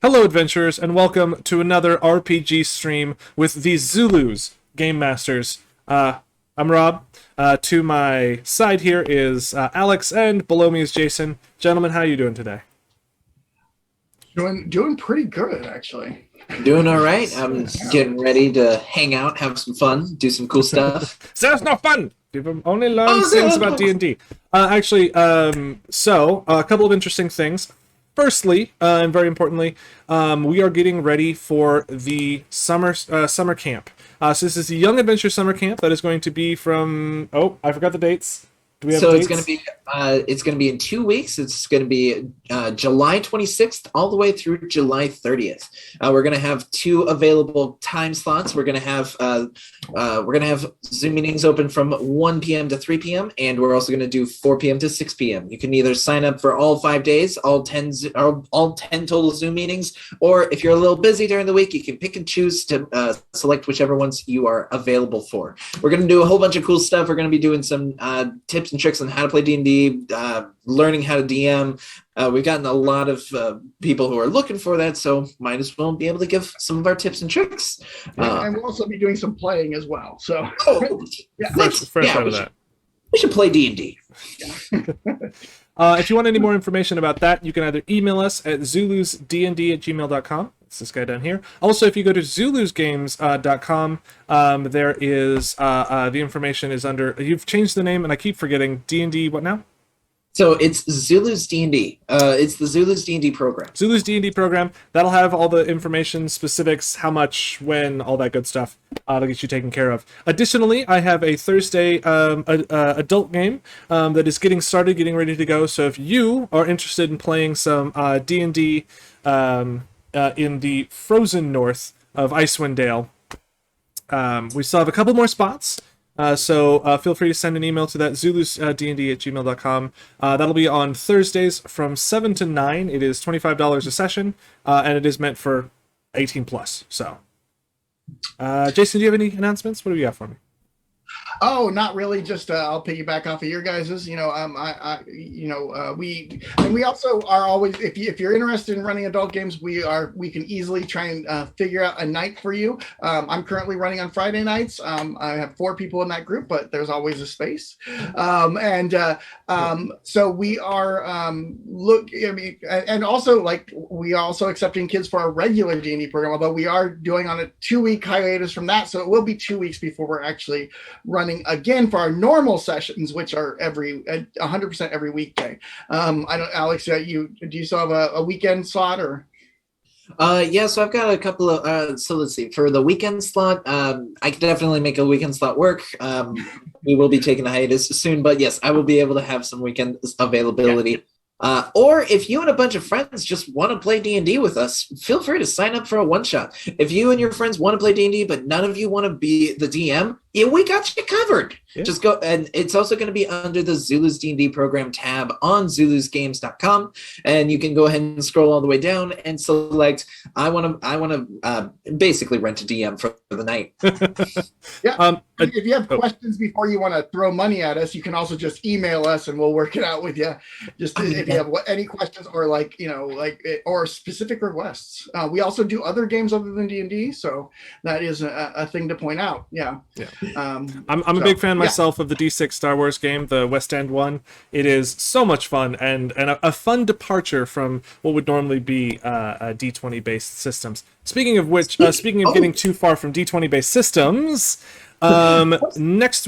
Hello, adventurers, and welcome to another RPG stream with the Zulus Game Masters. I'm Rob. To my side here is Alex, and below me is Jason. Gentlemen, how are you doing today? Doing pretty good, actually. Doing all right. I'm getting ready to hang out, have some fun, do some cool stuff. Sounds no fun! People only learn things about D&D. So a couple of interesting things. Firstly, and very importantly, we are getting ready for the summer camp. So this is the Young Adventure Summer Camp that is going to be from... Oh, I forgot the dates. Do we have dates? It's gonna be in 2 weeks. It's gonna be July 26th all the way through July 30th. We're gonna have 2 available time slots. We're gonna have Zoom meetings open from 1 p.m. to 3 p.m. and we're also gonna do 4 p.m. to 6 p.m. You can either sign up for all 5 days, all 10 total Zoom meetings, or if you're a little busy during the week, you can pick and choose to select whichever ones you are available for. We're gonna do a whole bunch of cool stuff. We're gonna be doing some tips and tricks on how to play D&D, learning how to DM. We've gotten a lot of people who are looking for that, so might as well be able to give some of our tips and tricks. And we'll also be doing some playing as well. So, yeah. fresh out of that. We should play D&D. If you want any more information about that, you can either email us at zulusdnd@gmail.com. It's this guy down here. Also, if you go to zulusgames.com, there is the information is under. You've changed the name, and I keep forgetting. D&D. What now? So it's Zulu's D&D. It's the Zulu's D&D program. Zulu's D&D program. That'll have all the information, specifics, how much, when, all that good stuff. That'll get you taken care of. Additionally, I have a Thursday adult game that is getting started, getting ready to go. So if you are interested in playing some D&D in the frozen north of Icewind Dale, we still have a couple more spots. So feel free to send an email to that zulusdnd@gmail.com. That'll be on Thursdays from 7 to 9. It is $25 a session, and it is meant for 18 plus. So, Jason, do you have any announcements? What do you got for me? Oh, not really. Just I'll piggyback off of your guys's. We also are always, if you're interested in running adult games, we can easily try and figure out a night for you. I'm currently running on Friday nights. I have 4 people in that group, but there's always a space. So we are and also we are also accepting kids for our regular D&D program, although we are doing on a 2-week hiatus from that. So it will be 2 weeks before we're actually running again for our normal sessions, which are 100% every weekday. Alex, do you still have a weekend slot or? Yeah, so I've got a couple of, so let's see, for the weekend slot, I can definitely make a weekend slot work. We will be taking a hiatus soon, but yes, I will be able to have some weekend availability. Yeah. Or if you and a bunch of friends just want to play D&D with us, feel free to sign up for a one-shot. If you and your friends want to play D&D, but none of you want to be the DM, yeah, we got you covered. Yeah. Just go, and it's also going to be under the Zulu's D&D program tab on zulusgames.com, and you can go ahead and scroll all the way down and select, I want to basically rent a DM for the night. Yeah. If you have questions before you want to throw money at us, you can also just email us and we'll work it out with you. Just if you have any questions or or specific requests. We also do other games other than D&D, so that is a thing to point out. Yeah. I'm a big fan myself of the D6 Star Wars game, the West End one. It is so much fun and a fun departure from what would normally be D20 based systems. Speaking of which, getting too far from D20 based systems, this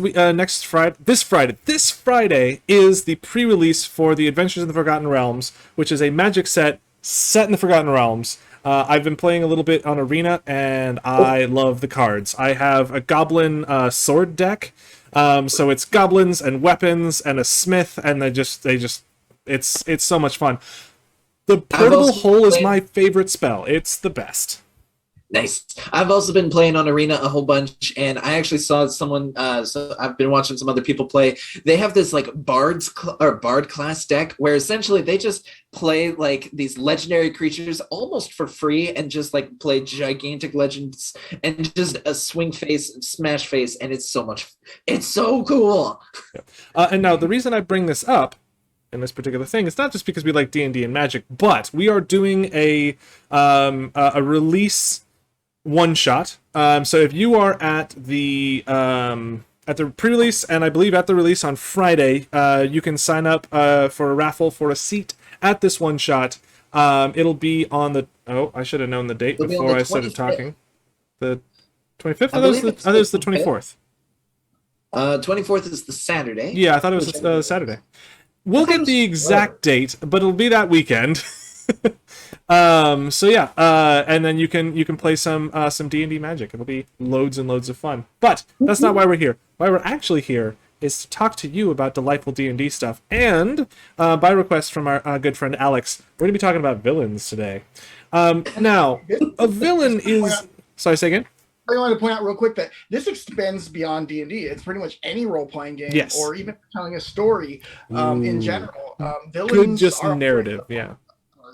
Friday is the pre-release for the Adventures in the Forgotten Realms, which is a magic set in the Forgotten Realms. I've been playing a little bit on Arena, and I love the cards. I have a goblin sword deck, so it's goblins and weapons and a smith, and it's so much fun. The portable hole is my favorite spell. It's the best. Nice. I've also been playing on Arena a whole bunch, and I actually saw someone. So I've been watching some other people play. They have this Bard class deck where essentially they just play these legendary creatures almost for free, and just play gigantic legends and just a swing face, smash face, and it's so cool. And now the reason I bring this up in this particular thing, it's not just because we like D&D and Magic, but we are doing a release one shot. So if you are at the pre-release, and I believe at the release on Friday, you can sign up for a raffle for a seat at this one shot. It'll be on the I should have known the date before I started talking. The 25th? I thought it was the 24th. 24th is the Saturday. Yeah, I thought it was Saturday. We'll get the exact date, but it'll be that weekend. So yeah, and then you can play some D&D Magic. It'll be loads and loads of fun. But that's not why we're here. Why we're actually here is to talk to you about delightful D&D stuff. And by request from our good friend Alex, we're going to be talking about villains today. Now, a villain is... Sorry, say again? I wanted to point out real quick that this extends beyond D&D. It's pretty much any role-playing game, yes, or even telling a story in general. Villains good, just are narrative, yeah.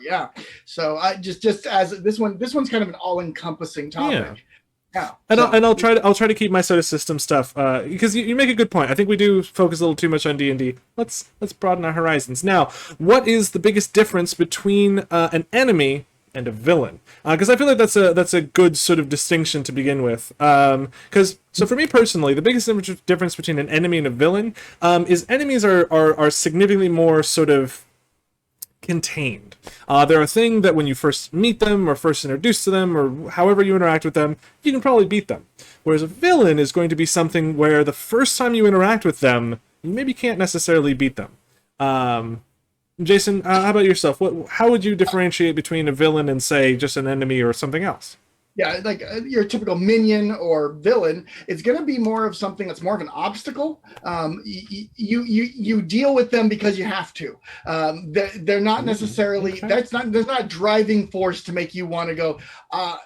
Yeah. So just as this one's kind of an all-encompassing topic. Yeah. And I'll try to keep my sort of system stuff because you make a good point. I think we do focus a little too much on D&D. Let's broaden our horizons. Now, what is the biggest difference between an enemy and a villain? Because I feel like that's a good sort of distinction to begin with. Because so for me personally, the biggest difference between an enemy and a villain is enemies are significantly more sort of contained. They're a thing that when you first meet them or first introduced to them or however you interact with them, you can probably beat them. Whereas a villain is going to be something where the first time you interact with them, you maybe can't necessarily beat them. Jason, how about yourself? How would you differentiate between a villain and, say, just an enemy or something else? Yeah, like your typical minion or villain, it's going to be more of something that's more of an obstacle. You deal with them because you have to. They're not necessarily, okay. there's not a driving force to make you want to go.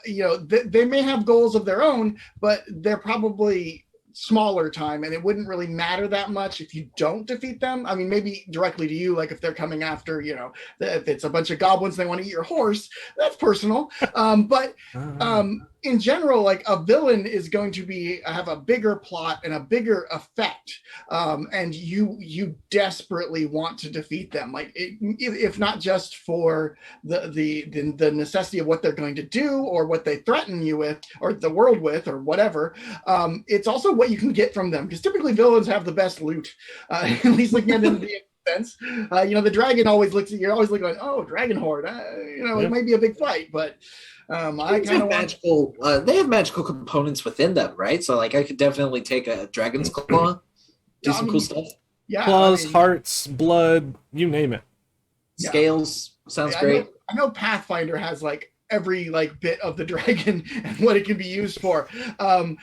They may have goals of their own, but they're probably smaller time, and it wouldn't really matter that much if you don't defeat them. I mean, maybe directly to you, like if they're coming after, if it's a bunch of goblins and they want to eat your horse, that's personal. But in general, like a villain is going to have a bigger plot and a bigger effect, and you desperately want to defeat them. Like if not just for the necessity of what they're going to do or what they threaten you with or the world with or whatever, it's also what you can get from them, because typically villains have the best loot, at least looking at them. Sense. The dragon always looks at you. You're always looking like, oh, dragon horde. It might be a big fight, but I kind of magical. They have magical components within them, right? So, like, I could definitely take a dragon's claw, do some cool stuff. Yeah, claws, hearts, blood, you name it. Scales sounds great. I know Pathfinder has like every bit of the dragon and what it can be used for, but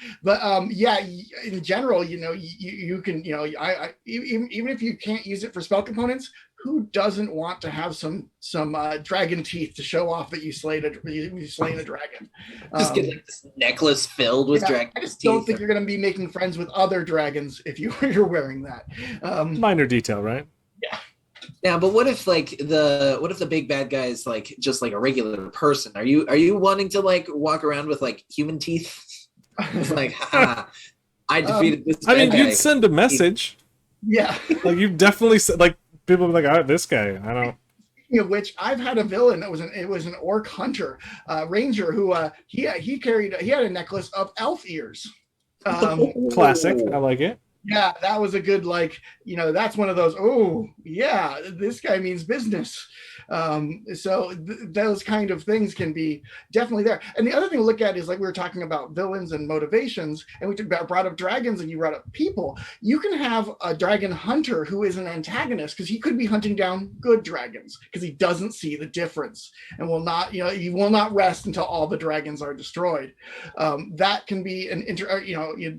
in general, you can, I even if you can't use it for spell components, who doesn't want to have some dragon teeth to show off that you slain a dragon? Just get like this necklace filled with dragon teeth. I just don't think you're going to be making friends with other dragons if you're wearing that. Minor detail, right? Yeah. Yeah, but what if the big bad guy is like just like a regular person? Are you wanting to like walk around with like human teeth? It's like, haha, I defeated this bad guy. You'd send a message. Yeah. Like you definitely said, like people would be like, this guy, I don't. Speaking of which, I've had a villain that was an orc hunter, ranger who he had a necklace of elf ears. Classic. I like it. Yeah, that was a good, that's one of those, oh, yeah, this guy means business. So those kind of things can be definitely there. And the other thing to look at is, like we were talking about villains and motivations, and we brought up dragons and you brought up people. You can have a dragon hunter who is an antagonist because he could be hunting down good dragons because he doesn't see the difference and will not, he will not rest until all the dragons are destroyed. That can be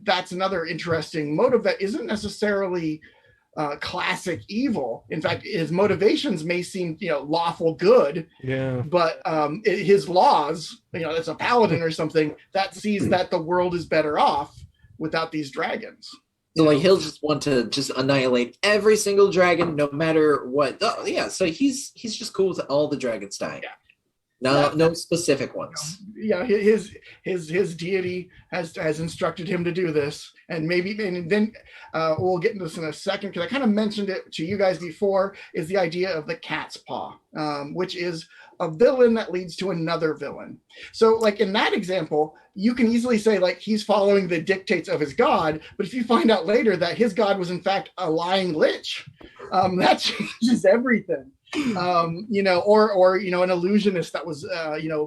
that's another interesting motive that isn't necessarily classic evil. In fact, his motivations may seem, lawful good. Yeah. But his laws, it's a paladin or something that sees that the world is better off without these dragons. So like he'll just want to just annihilate every single dragon, no matter what. Oh, yeah. So he's just cool with all the dragons dying. Yeah. No specific ones. Yeah, his deity has instructed him to do this, and then we'll get into this in a second because I kind of mentioned it to you guys before. Is the idea of the cat's paw, which is a villain that leads to another villain. So, like in that example, you can easily say like he's following the dictates of his god, but if you find out later that his god was in fact a lying lich, that changes everything. Or an illusionist that was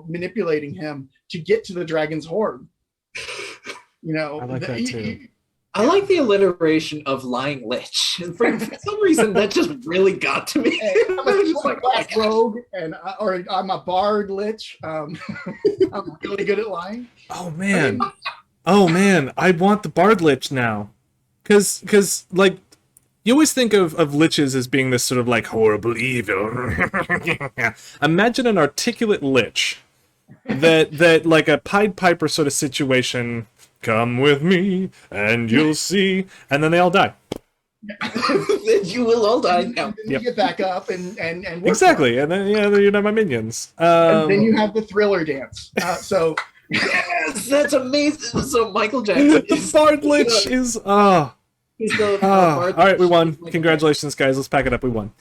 manipulating him to get to the dragon's hoard. I like that too. I like the alliteration of lying lich. For some reason, that just really got to me. I'm a black rogue, or I'm a bard lich. I'm really good at lying. Oh man, I want the bard lich now, because like. You always think of liches as being this sort of like horrible evil. Imagine an articulate lich that like a Pied Piper sort of situation. Come with me and you'll see, and then they all die. You will all die. Then you get back up and exactly, and then you're not my minions. And then you have the thriller dance. Yes, that's amazing. So Michael Jackson, the bard lich is all right, we won. Congratulations, guys. Let's pack it up. We won.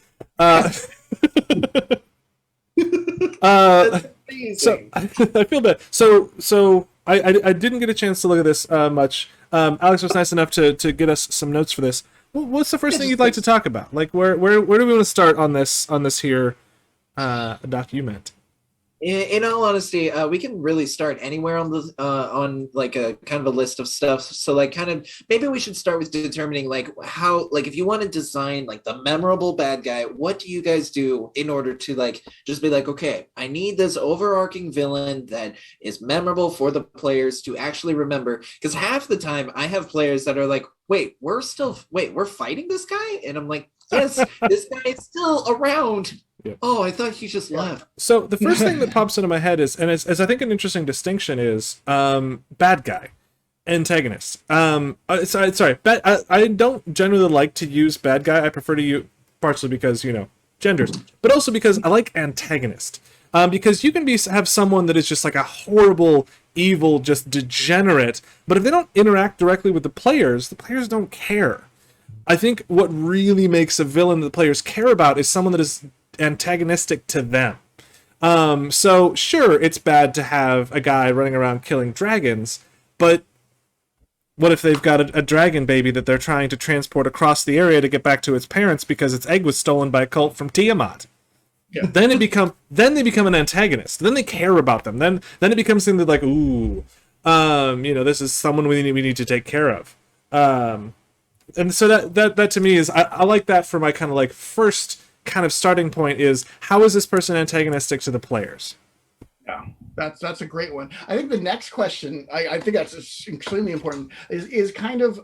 So I feel bad. So I didn't get a chance to look at this much. Alex was nice enough to get us some notes for this. What's the first thing you'd like to talk about? Like where do we want to start on this here document? In all honesty, we can really start anywhere on the on like a kind of a list of stuff. So like kind of maybe we should start with determining like how like if you want to design like the memorable bad guy, what do you guys do in order to like just be like, okay, I need this overarching villain that is memorable for the players to actually remember. Because half the time I have players that are like, wait, we're fighting this guy? And I'm like, yes, this guy is still around. Yep. Oh, I thought he just left. So the first thing that pops into my head is, and as I think an interesting distinction is, bad guy, antagonist. I don't generally like to use bad guy. I prefer to use, partially because, genders, but also because I like antagonist. Because you can have someone that is just like a horrible, evil, just degenerate, but if they don't interact directly with the players don't care. I think what really makes a villain that the players care about is someone that is antagonistic to them. So sure, it's bad to have a guy running around killing dragons, but what if they've got a dragon baby that they're trying to transport across the area to get back to its parents because its egg was stolen by a cult from Tiamat? Yeah. Then they become an antagonist. Then they care about them. Then it becomes something like, ooh, this is someone we need to take care of. And so that to me is I like that for my kind of like first kind of starting point is how is this person antagonistic to the players? Yeah, that's a great one. I think the next question, I think that's extremely important, is kind of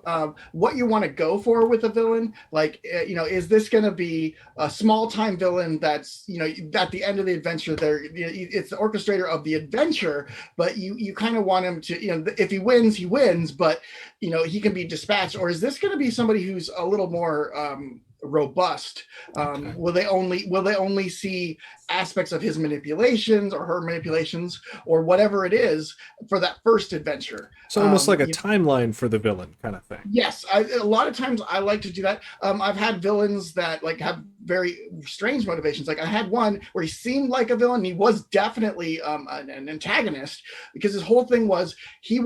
what you want to go for with a villain. Like, is this going to be a small time villain that's, at the end of the adventure, it's the orchestrator of the adventure, but you kind of want him to, if he wins, but, he can be dispatched, or is this going to be somebody who's a little more robust? Will they only see aspects of his manipulations or her manipulations or whatever it is for that first adventure? So almost like a timeline for the villain kind of thing. Yes, a lot of times I like to do that. I've had villains that like have very strange motivations. Like I had one where he seemed like a villain. He was definitely an antagonist because his whole thing was he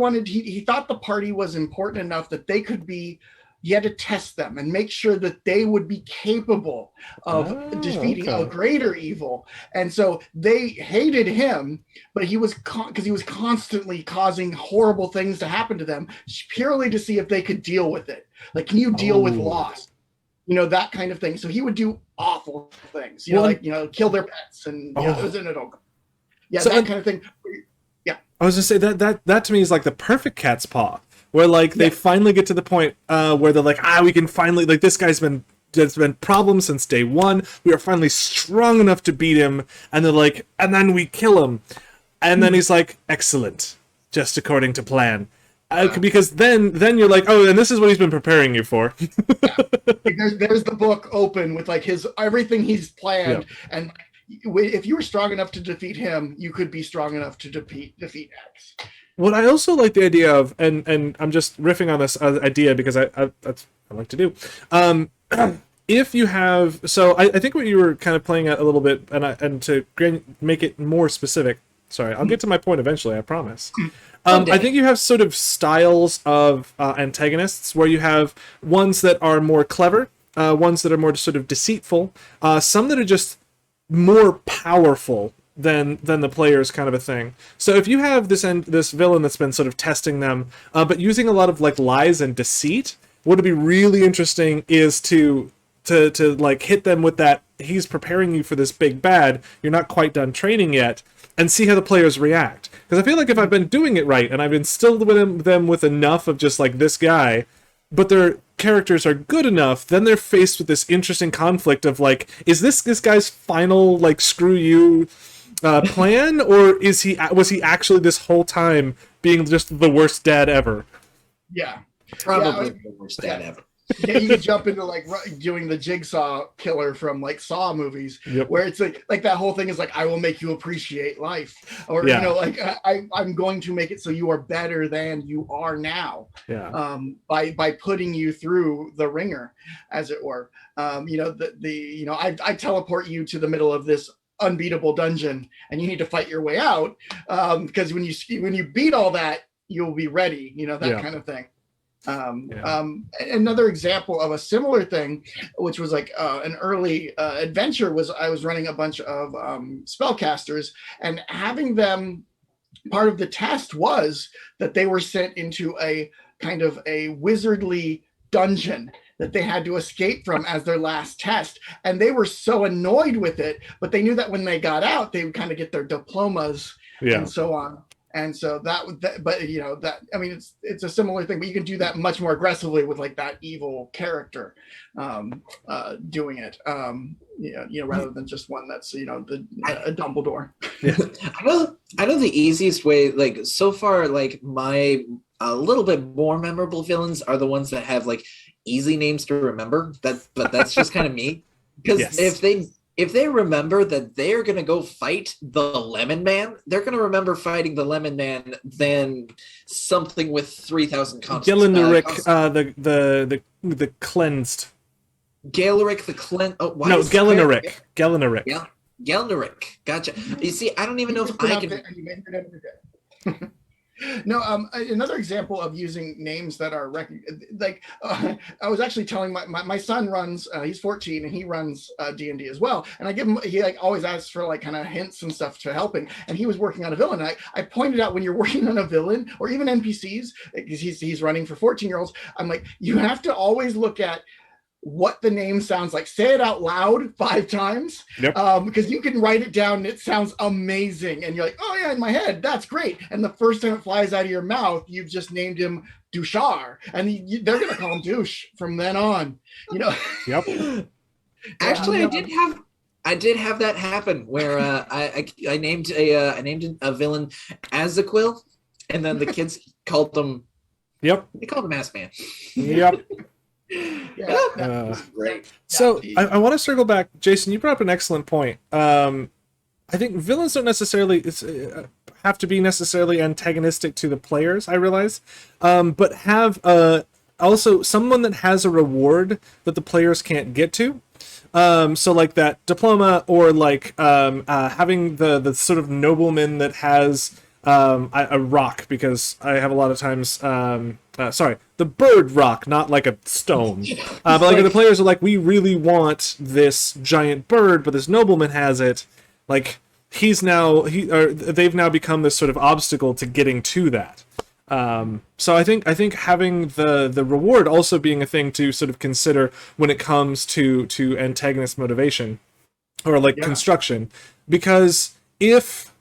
thought the party was important enough that they could be. You had to test them and make sure that they would be capable of defeating a greater evil. And so they hated him, but he was because he was constantly causing horrible things to happen to them purely to see if they could deal with it. Like, can you deal with loss? That kind of thing. So he would do awful things, kill their pets and it was an adult. Yeah, so that kind of thing. Yeah. I was just say that to me is like the perfect cat's paw. Where like they finally get to the point where they're like, we can finally like this guy's been problem since day one. We are finally strong enough to beat him, and they're like, and then we kill him, and then he's like, excellent, just according to plan. Because then you're like, and this is what he's been preparing you for. There's the book open with like his everything he's planned, and if you were strong enough to defeat him, you could be strong enough to defeat X. What I also like the idea of, and I'm just riffing on this idea because that's what I like to do. If you have, so I think what you were kind of playing at a little bit, and to make it more specific. Sorry, I'll get to my point eventually. I promise. Okay. I think you have sort of styles of antagonists where you have ones that are more clever, ones that are more sort of deceitful, some that are just more powerful than the players, kind of a thing. So if you have this villain that's been sort of testing them, but using a lot of like lies and deceit, what would be really interesting is to like hit them with that. He's preparing you for this big bad. You're not quite done training yet, and see how the players react. Because I feel like if I've been doing it right and I've instilled them with enough of just like this guy, but their characters are good enough, then they're faced with this interesting conflict of like, is this guy's final like screw you plan, or was he actually this whole time being just the worst dad ever? Yeah, Probably the worst dad ever. Yeah, you could jump into like doing the Jigsaw killer from like Saw movies, where it's like that whole thing is like, I will make you appreciate life, or like I'm going to make it so you are better than you are now, by putting you through the ringer, as it were. I teleport you to the middle of this unbeatable dungeon, and you need to fight your way out, because when you beat all that, you'll be ready. That kind of thing. Another example of a similar thing, which was like an early adventure, was I was running a bunch of spellcasters, and having them, part of the test was that they were sent into a kind of a wizardly dungeon that they had to escape from as their last test, and they were so annoyed with it, but they knew that when they got out, they would kind of get their diplomas and so on. And so it's a similar thing, but you can do that much more aggressively with like that evil character doing it, rather than just one that's, a Dumbledore. I know the easiest way, like so far, like my a little bit more memorable villains are the ones that have like easy names to remember. But that's just kind of me, because if they remember that they're going to go fight the Lemon Man, they're going to remember fighting the Lemon Man than something with 3,000 consonants. The cleansed. Galeric the cleansed. Oh, why no, Gellinaric. Gellinaric. Yeah, Gellinaric. Gotcha. You see, I don't even know if I can... No, another example of using names that are I was actually telling my son runs, he's 14 and he runs D&D as well, and I give him, he like always asks for like kind of hints and stuff to helping, and he was working on a villain. I pointed out, when you're working on a villain or even NPCs, because he's running for 14-year-olds, I'm like, you have to always look at what the name sounds like. Say it out loud 5 times, because you can write it down and it sounds amazing, and you're like, oh yeah, in my head that's great, and the first time it flies out of your mouth, you've just named him Douchar, and they're gonna call him Douche from then on. Actually, I did have that happen where I named a villain Azaquil, and then the kids called them they called him Ass Man. Great. So I want to circle back, Jason. You brought up an excellent point. I think villains don't necessarily have to be necessarily antagonistic to the players, I realize, but have also someone that has a reward that the players can't get to. So like that diploma, or like having the sort of nobleman that has a rock, because I have a lot of times the bird rock, not like a stone, but like the players are like, we really want this giant bird, but this nobleman has it. Like they've now become this sort of obstacle to getting to that. So I think having the reward also being a thing to sort of consider when it comes to antagonist motivation, or like construction, because if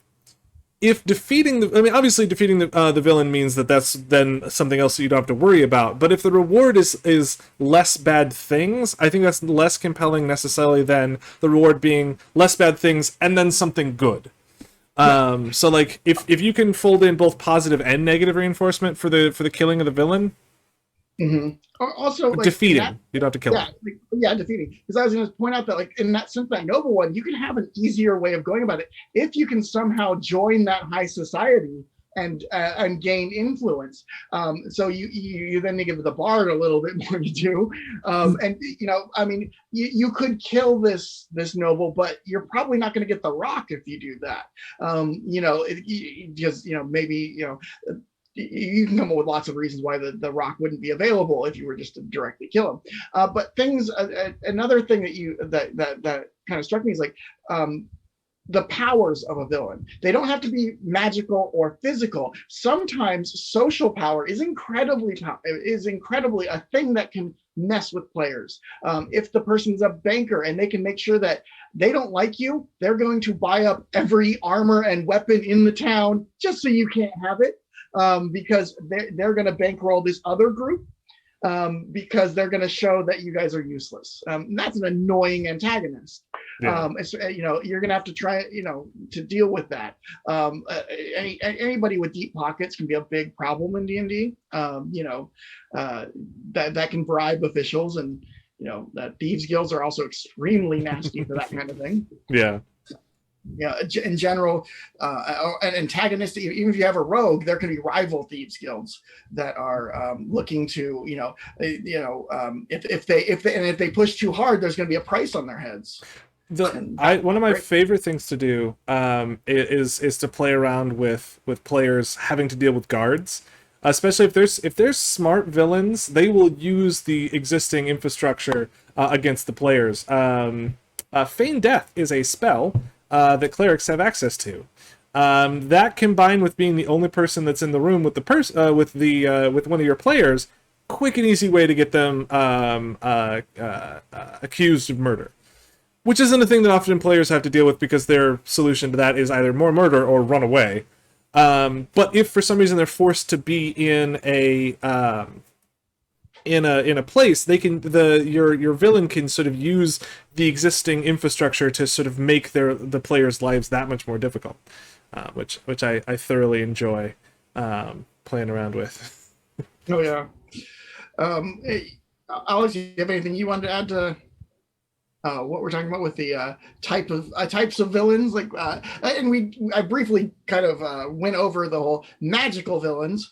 defeating obviously defeating the villain means that's then something else that you don't have to worry about. But if the reward is less bad things, I think that's less compelling necessarily than the reward being less bad things and then something good. So like if you can fold in both positive and negative reinforcement for the killing of the villain, Also, like Defeating. You don't have to kill him. defeating. Because I was going to point out that, like, in that sense, that noble one, you can have an easier way of going about it if you can somehow join that high society and gain influence. So you then give the bard a little bit more to do, and I mean, you could kill this noble, but you're probably not going to get the rock if you do that. Maybe you can come up with lots of reasons why the rock wouldn't be available if you were just to directly kill him. But another thing that kind of struck me is like the powers of a villain. They don't have to be magical or physical. Sometimes social power is incredibly a thing that can mess with players. If the person's a banker and they can make sure that they don't like you, they're going to buy up every armor and weapon in the town just so you can't have it. Because they're going to bankroll this other group because they're going to show that you guys are useless. That's an annoying antagonist. Yeah. You're going to have to try, to deal with that. Anybody with deep pockets can be a big problem in D&D. That can bribe officials, and that thieves guilds are also extremely nasty for that kind of thing. Yeah. In general, an antagonist, even if you have a rogue, there can be rival thieves guilds that are looking to, if they push too hard, there's going to be a price on their heads. One of my favorite things to do is to play around with players having to deal with guards, especially if there's smart villains. They will use the existing infrastructure against the players. Feign Death is a spell that clerics have access to. That combined with being the only person that's in the room with with one of your players, quick and easy way to get them accused of murder. Which isn't a thing that often players have to deal with because their solution to that is either more murder or run away. But if for some reason they're forced to be in a place, they can your villain can sort of use the existing infrastructure to sort of make the players' lives that much more difficult, which I thoroughly enjoy playing around with. Oh yeah, hey, Alex, do you have anything you wanted to add to what we're talking about with the types of villains? And I briefly kind of went over the whole magical villains.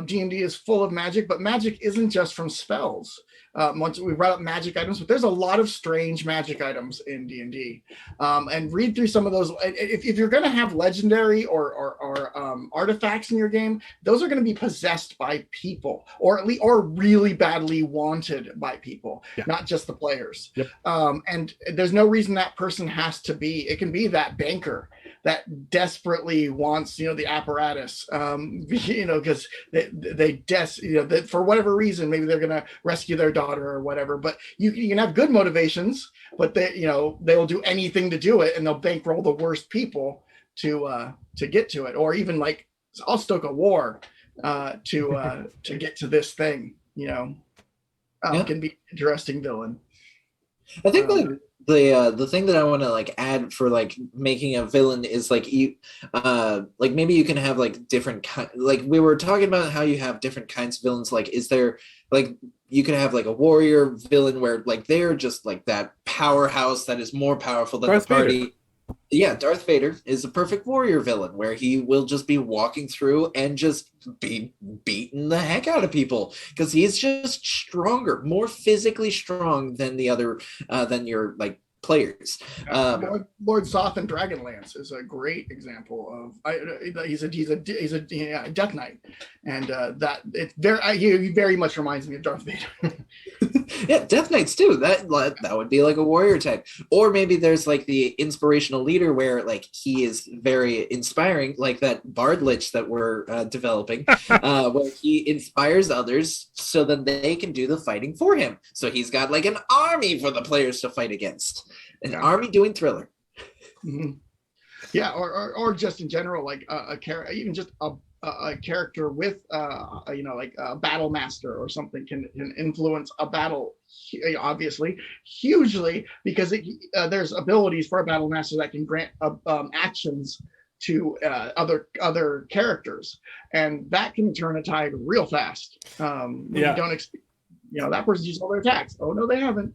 D&D is full of magic, but magic isn't just from spells. Once we brought up magic items, but there's a lot of strange magic items in D&D. And read through some of those. If you're going to have legendary or artifacts in your game, those are going to be possessed by people, or really badly wanted by people, not just the players. Yep. And there's no reason that person has to be. It can be that banker that desperately wants, the apparatus, because that for whatever reason, maybe they're going to rescue their daughter or whatever. But you can have good motivations, but they will do anything to do it, and they'll bankroll the worst people to get to it, or even like, I'll stoke a war to get to this thing. Can be an interesting villain. I think the thing that I want to add for making a villain is maybe you can have different we were talking about how you have different kinds of villains. Is there you could have a warrior villain where they're just that powerhouse that is more powerful than Darth the party. Vader. Yeah, Darth Vader is a perfect warrior villain where he will just be walking through and just be beating the heck out of people because he's just stronger, more physically strong than the other than your players. Lord Soth and Dragonlance is a great example of. He's a Death Knight, and he very much reminds me of Darth Vader. Yeah, Death Knights too. That would be a warrior type, or maybe there's the inspirational leader where he is very inspiring, like that Bard Lich that we're developing, where he inspires others so then they can do the fighting for him. So he's got an army for the players to fight against. An army doing thriller. Mm-hmm. Yeah, or just in general, a character, even just a character with a battle master or something can influence a battle, obviously hugely, because there's abilities for a battle master that can grant actions to other characters, and that can turn a tide real fast. You don't that person's used all their attacks. Oh no, they haven't.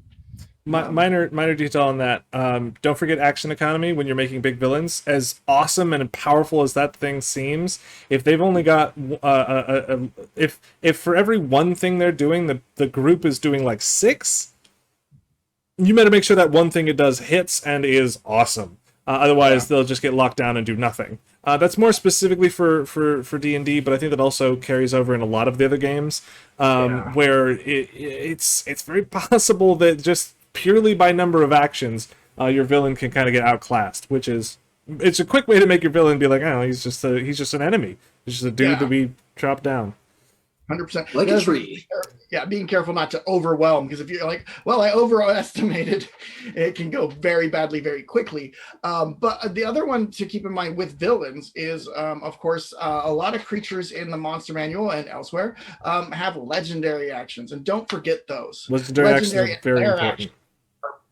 Minor detail on that. Don't forget action economy when you're making big villains. As awesome and powerful as that thing seems, if they've only got if for every one thing they're doing, the group is doing like 6, you better make sure that one thing it does hits and is awesome. Otherwise, they'll just get locked down and do nothing. That's more specifically for D&D, but I think that also carries over in a lot of the other games, where it's very possible that just purely by number of actions, your villain can kind of get outclassed, which is it's a quick way to make your villain be like, oh, he's just an enemy. He's just a dude that we chop down. 100%. Like a tree. Yeah, being careful not to overwhelm, because if you're like, well, I overestimated, it can go very badly very quickly. But the other one to keep in mind with villains is, of course, a lot of creatures in the Monster Manual and elsewhere have legendary actions, and don't forget those. Legendary actions are very important.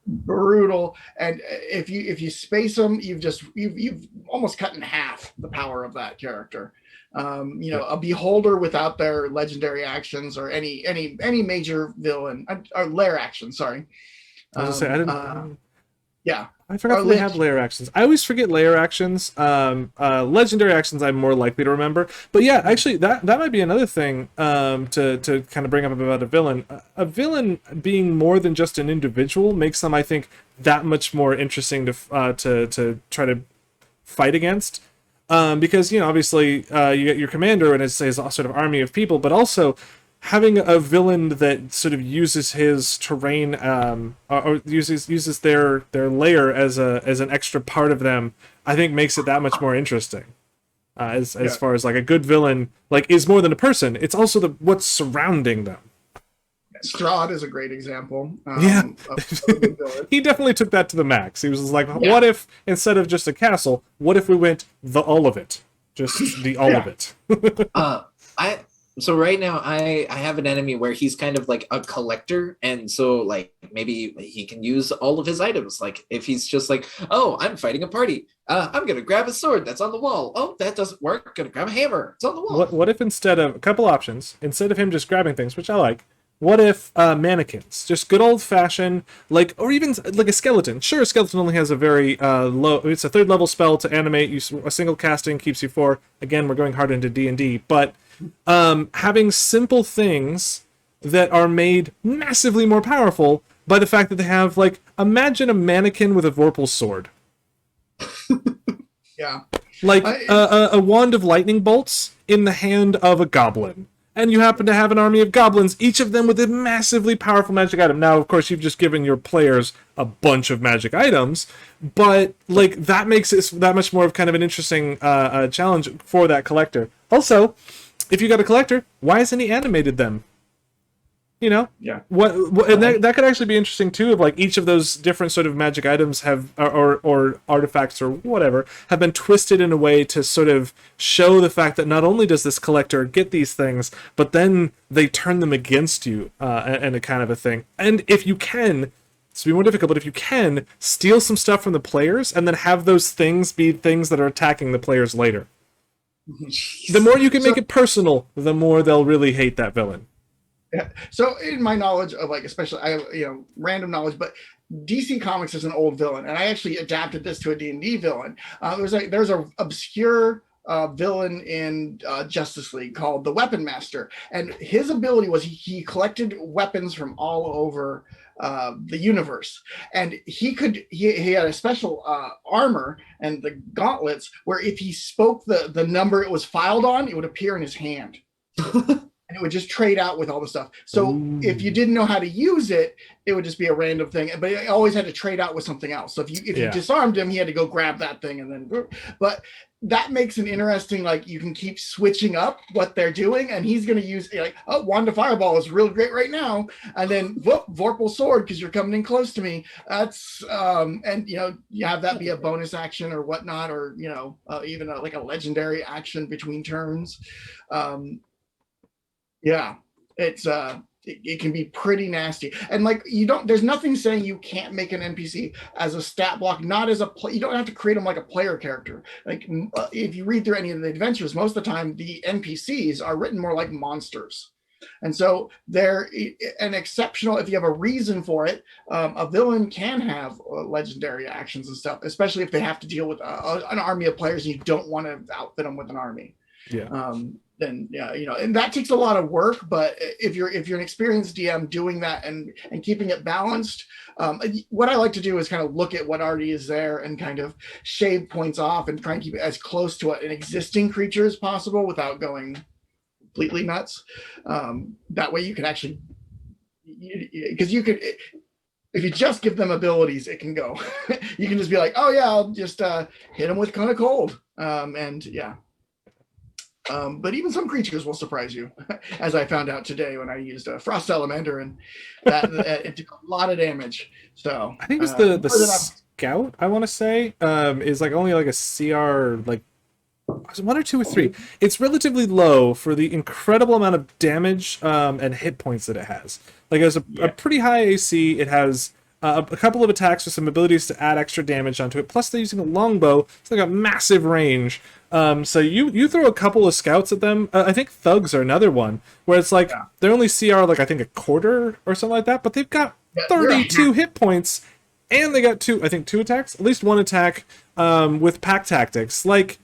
Brutal, and if you space them, you've almost cut in half the power of that character. A beholder without their legendary actions, or any major villain or lair action. Sorry, I was gonna say I didn't. Yeah, I forgot they have layer actions. I always forget layer actions. Legendary actions I'm more likely to remember. But yeah, actually, that might be another thing to kind of bring up about a villain. A villain being more than just an individual makes them, I think, that much more interesting to try to fight against. Because obviously you get your commander and it's a sort of army of people, but also having a villain that sort of uses his terrain or uses their layer as an extra part of them, I think makes it that much more interesting. As far as like a good villain is more than a person, it's also what's surrounding them. Strahd is a great example. He definitely took that to the max. He was like, what if instead of just a castle, what if we went the all of it? Just the all of it. So right now I have an enemy where he's kind of like a collector, and so like maybe he can use all of his items. Like if he's just like, oh, I'm fighting a party, I'm gonna grab a sword that's on the wall. Oh, that doesn't work. Gonna grab a hammer. It's on the wall. What if instead of a couple options, instead of him just grabbing things, which I like, what if mannequins, just good old fashioned, or even like a skeleton? Sure, a skeleton only has a very low. It's a 3rd level spell to animate. A single casting keeps you 4. Again, we're going hard into D&D, but having simple things that are made massively more powerful by the fact that they have imagine a mannequin with a Vorpal sword. Yeah, a wand of lightning bolts in the hand of a goblin. And you happen to have an army of goblins, each of them with a massively powerful magic item. Now, of course, you've just given your players a bunch of magic items, but that makes it that much more of kind of an interesting challenge for that collector. Also, if you got a collector, why hasn't he animated them? Yeah. What and that could actually be interesting too. Of each of those different sort of magic items have or artifacts or whatever have been twisted in a way to sort of show the fact that not only does this collector get these things, but then they turn them against you and a kind of a thing. And if you can, it's be more difficult, but if you can steal some stuff from the players and then have those things be things that are attacking the players later, the more you can make it personal, the more they'll really hate that villain. Yeah. So in my knowledge of especially random knowledge, but DC Comics is an old villain, and I actually adapted this to a D&D villain. There's a obscure villain in Justice League called the Weapon Master, and his ability was he collected weapons from all over the universe, and he had a special armor and the gauntlets where if he spoke the number it was filed on, it would appear in his hand. And it would just trade out with all the stuff. So if you didn't know how to use it, it would just be a random thing. But it always had to trade out with something else. So if you disarmed him, he had to go grab that thing and then. But that makes an interesting, you can keep switching up what they're doing, and he's going to use Wand of Fireball is real great right now, and then Vorpal Sword because you're coming in close to me. That's and you have that be a bonus action or whatnot, or even a legendary action between turns. Yeah, it's it can be pretty nasty, and there's nothing saying you can't make an NPC as a stat block, not as you don't have to create them like a player character. If you read through any of the adventures, most of the time the NPCs are written more like monsters. And so they're an exceptional, if you have a reason for it, a villain can have legendary actions and stuff, especially if they have to deal with an army of players and you don't want to outfit them with an army. Yeah. Then yeah, and that takes a lot of work. But if you're an experienced DM doing that and keeping it balanced, what I like to do is kind of look at what already is there and kind of shave points off and try and keep it as close to an existing creature as possible without going completely nuts. That way you can actually, because you could, if you just give them abilities, it can go. You can just be like, oh yeah, I'll just hit them with kind of cold, and yeah. But even some creatures will surprise you, as I found out today when I used a Frost Salamander, and that it did a lot of damage. So I think it's the Scout, I want to say, is like only like a CR like 1 or 2 or 3. It's relatively low for the incredible amount of damage and hit points that it has. Like it has a pretty high AC. It has a couple of attacks with some abilities to add extra damage onto it. Plus they're using a longbow. It's like a massive range. So you throw a couple of scouts at them. I think thugs are another one where it's like they're only CR like I think a quarter or something like that, but they've got 32 hit points and they got two attacks, at least one attack with pack tactics. Like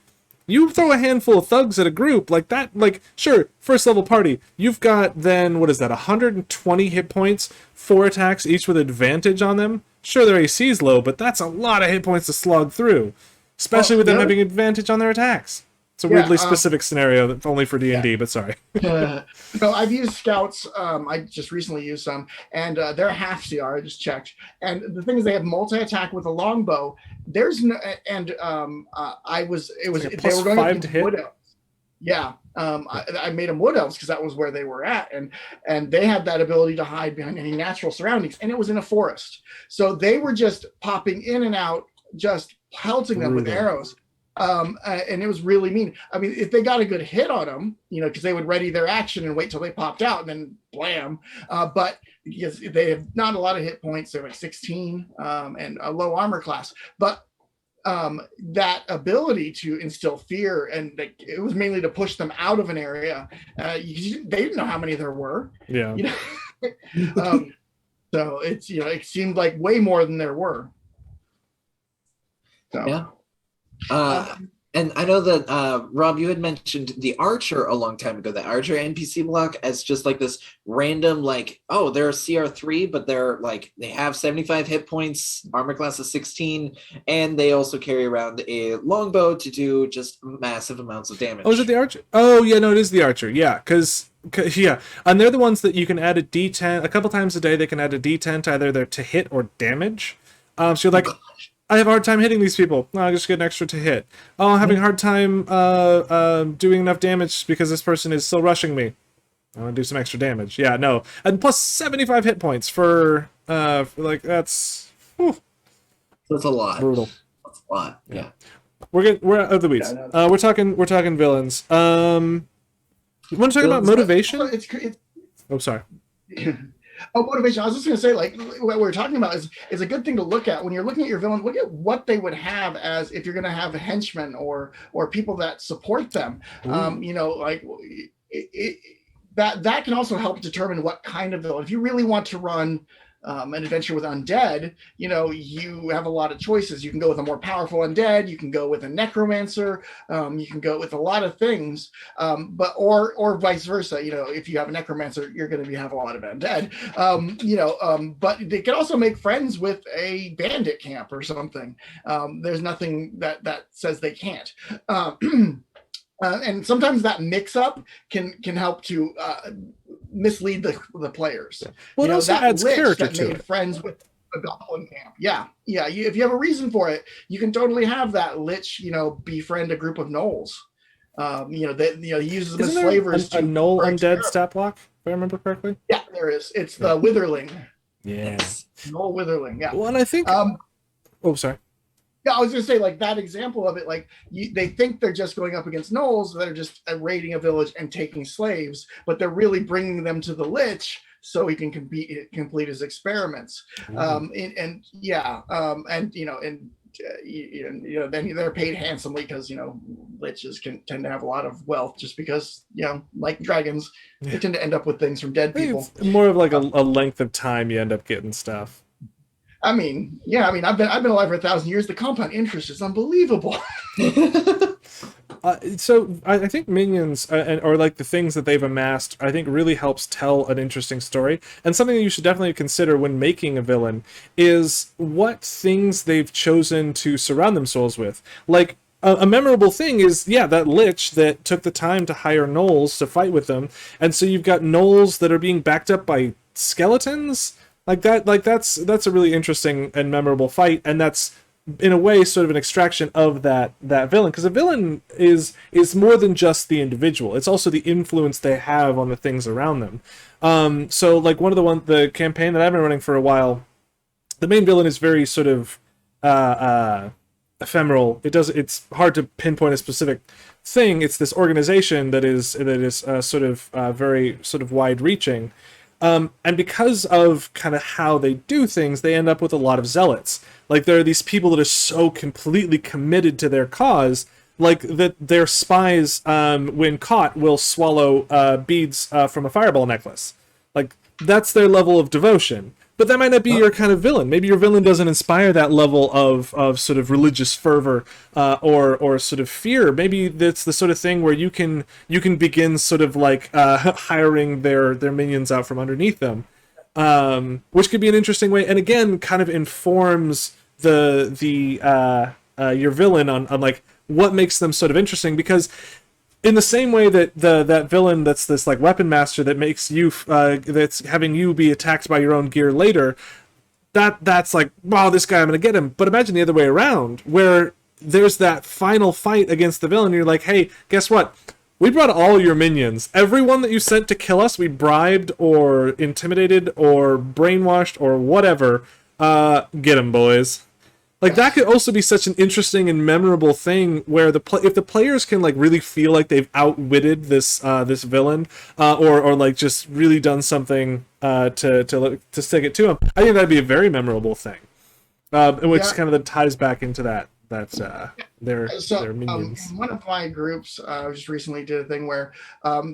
you throw a handful of thugs at a group like that, like sure, first level party, you've got then what is that, 120 hit points, 4 attacks each with advantage on them. Sure, their AC is low, but that's a lot of hit points to slog through. Especially with them having advantage on their attacks. It's a weirdly specific scenario that's only for D&D, but sorry. No, I've used scouts. I just recently used some, and they're half CR. I just checked, and the thing is, they have multi-attack with a longbow. There's no, and they were going 5 to hit. Wood elves. Yeah, I made them wood elves because that was where they were at, and they had that ability to hide behind any natural surroundings, and it was in a forest, so they were just popping in and out, just pelting them with arrows. And it was really mean. I mean, if they got a good hit on them, because they would ready their action and wait till they popped out and then blam. But because they have not a lot of hit points, they're like 16 and a low armor class. But that ability to instill fear, and it was mainly to push them out of an area. They didn't know how many there were. Yeah. So it's it seemed like way more than there were. So. Yeah. And I know that Rob, you had mentioned the Archer a long time ago, the Archer NPC block, as just like this random, like, oh, they're a CR3, but they're like, they have 75 hit points, armor class is 16, and they also carry around a longbow to do just massive amounts of damage. Oh, is it the Archer? Oh, yeah, no, it is the Archer. Yeah, because and they're the ones that you can add a D10 a couple times a day. They can add a D10 to either their to hit or damage. So you're like, I have a hard time hitting these people. No, I just get an extra to hit. Oh, I'm having a hard time doing enough damage because this person is still rushing me. I want to do some extra damage. Yeah, no. And plus 75 hit points for like, that's... Whew. That's a lot. Brutal. That's a lot, yeah. We're out of the weeds. We're talking villains. You want to talk about motivation? Oh, sorry. Oh, motivation. I was just going to say, like, what we're talking about is a good thing to look at when you're looking at your villain. Look at what they would have as if you're going to have henchmen or people that support them. Like that can also help determine what kind of villain. If you really want to run an adventure with undead, you have a lot of choices. You can go with a more powerful undead. You can go with a necromancer. You can go with a lot of things. But or vice versa. If you have a necromancer, you're going to have a lot of undead. But they can also make friends with a bandit camp or something. There's nothing that says they can't. And sometimes that mix-up can help to mislead the players. Well, it also adds character that to made it. friends with a goblin camp. Yeah. If you have a reason for it, you can totally have that lich, befriend a group of gnolls. He uses them as slavers. A gnoll undead stat block, if I remember correctly? Yeah, there is. It's the Witherling. Yeah. Gnoll Witherling. Yeah. Well, and I think. Sorry. Yeah, I was going to say, like, that example of it, like, they think they're just going up against gnolls that are just raiding a village and taking slaves, but they're really bringing them to the lich so he can complete his experiments. And then they're paid handsomely because liches can tend to have a lot of wealth just because like dragons, they tend to end up with things from dead I think people. it's more of like a length of time you end up getting stuff. I've been alive for 1,000 years. The compound interest is unbelievable. So I think minions or like the things that they've amassed, I think really helps tell an interesting story. And something that you should definitely consider when making a villain is what things they've chosen to surround themselves with. Like a memorable thing is, that lich that took the time to hire gnolls to fight with them, and so you've got gnolls that are being backed up by skeletons. That's a really interesting and memorable fight, and that's in a way sort of an extraction of that villain, because a villain is more than just the individual. It's also the influence they have on the things around them. So like the campaign that I've been running for a while, the main villain is very sort of ephemeral. It's hard to pinpoint a specific thing. It's this organization that is sort of very sort of wide reaching. And because of kind of how they do things, they end up with a lot of zealots. Like, there are these people that are so completely committed to their cause, like that their spies, when caught, will swallow beads from a fireball necklace. Like, that's their level of devotion. But that might not be your kind of villain. Maybe your villain doesn't inspire that level of sort of religious fervor or sort of fear. Maybe that's the sort of thing where you can begin sort of like hiring their minions out from underneath them, which could be an interesting way. And again, kind of informs your villain on like what makes them sort of interesting, because in the same way that that villain that's this like weapon master that makes you that's having you be attacked by your own gear later, that's like, wow, this guy, I'm gonna get him. But imagine the other way around, where there's that final fight against the villain, and you're like, hey, guess what? We brought all your minions. Everyone that you sent to kill us, we bribed or intimidated or brainwashed or whatever. Get them, boys. Like, that could also be such an interesting and memorable thing where if the players can like really feel like they've outwitted this villain, or like just really done something to stick it to him, I think that'd be a very memorable thing, which kind of then ties back into their minions. One of my groups just recently did a thing where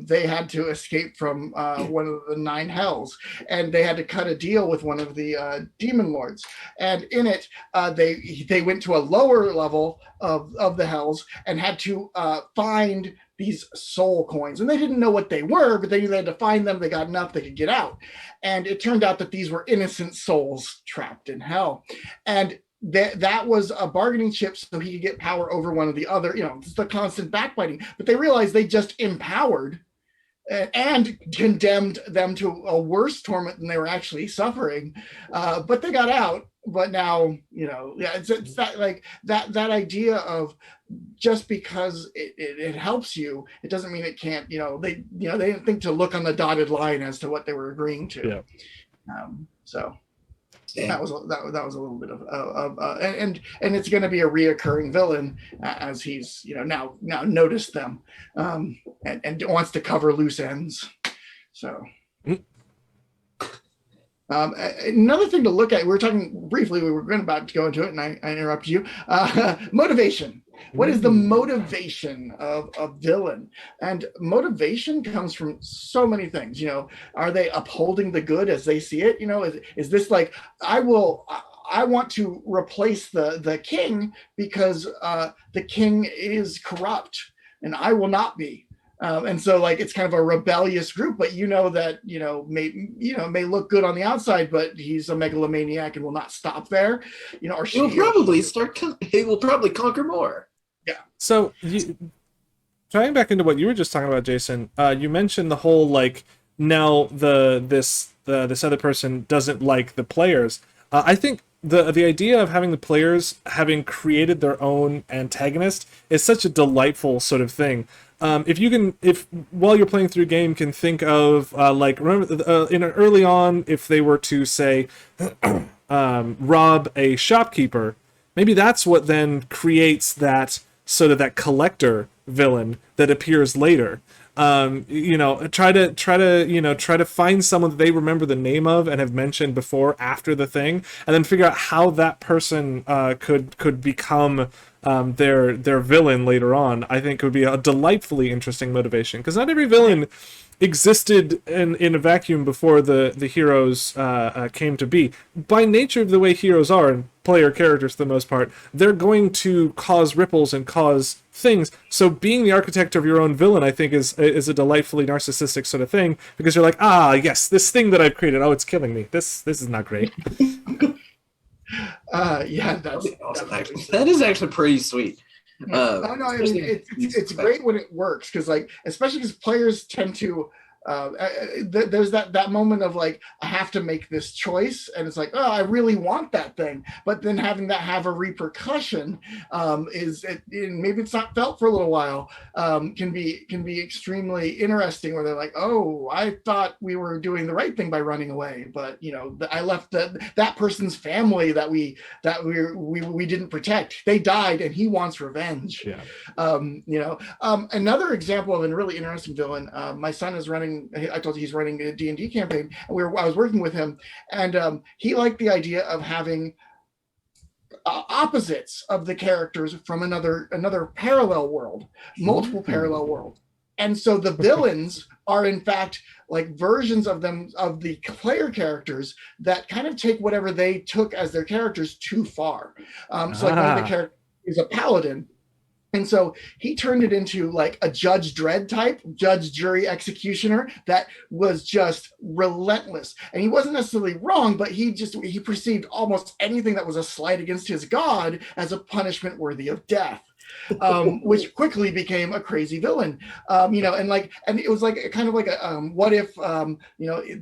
they had to escape from one of the 9 hells, and they had to cut a deal with one of the demon lords. And in it, they went to a lower level of the hells and had to find these soul coins. And they didn't know what they were, but they knew they had to find them. They got enough, they could get out. And it turned out that these were innocent souls trapped in hell. And that was a bargaining chip so he could get power over one of the other, it's the constant backbiting. But they realized they just empowered and condemned them to a worse torment than they were actually suffering. But they got out. But now, it's that like that idea of just because it helps you, it doesn't mean it can't. They didn't think to look on the dotted line as to what they were agreeing to. Yeah. So. That was a little bit of and it's going to be a reoccurring villain as he's now noticed them and wants to cover loose ends. So another thing to look at, we were talking briefly, we were about to go into it, and I interrupted you. Motivation. What is the motivation of a villain? And motivation comes from so many things. Are they upholding the good as they see it? Is this like, I want to replace the king because the king is corrupt and I will not be. And so like it's kind of a rebellious group, but that may look good on the outside, but he's a megalomaniac and will not stop there. Or he will probably conquer more. Yeah. So trying back into what you were just talking about, Jason, you mentioned the whole like now this other person doesn't like the players. I think the idea of having the players having created their own antagonist is such a delightful sort of thing. If while you're playing through a game, can think of remember early on, if they were to say rob a shopkeeper, maybe that's what then creates that sort of that collector villain that appears later. Try to find someone that they remember the name of and have mentioned before after the thing, and then figure out how that person could become their villain later on. I think would be a delightfully interesting motivation, because not every villain existed in a vacuum before the heroes came to be. By nature of the way heroes are, and player characters for the most part, they're going to cause ripples and cause things. So being the architect of your own villain, I think, is a delightfully narcissistic sort of thing, because you're like, yes, this thing that I've created, it's killing me. This is not great. That is actually pretty sweet. I mean, it's great when it works, because especially because players tend to there's that moment of I have to make this choice, and it's I really want that thing, but then having that have a repercussion maybe it's not felt for a little while, can be extremely interesting, where they're I thought we were doing the right thing by running away, but I left that person's family that we didn't protect. They died, and he wants revenge. Another example of a really interesting villain, my son is running. I told you he's running a D&D campaign, and I was working with him, and he liked the idea of having opposites of the characters from another parallel world, multiple parallel worlds. And so the villains are in fact versions of the player characters that kind of take whatever they took as their characters too far. One of the characters is a paladin. And so he turned it into a Judge Dredd type, judge, jury, executioner that was just relentless. And he wasn't necessarily wrong, but he perceived almost anything that was a slight against his god as a punishment worthy of death. Which quickly became a crazy villain, and it was what if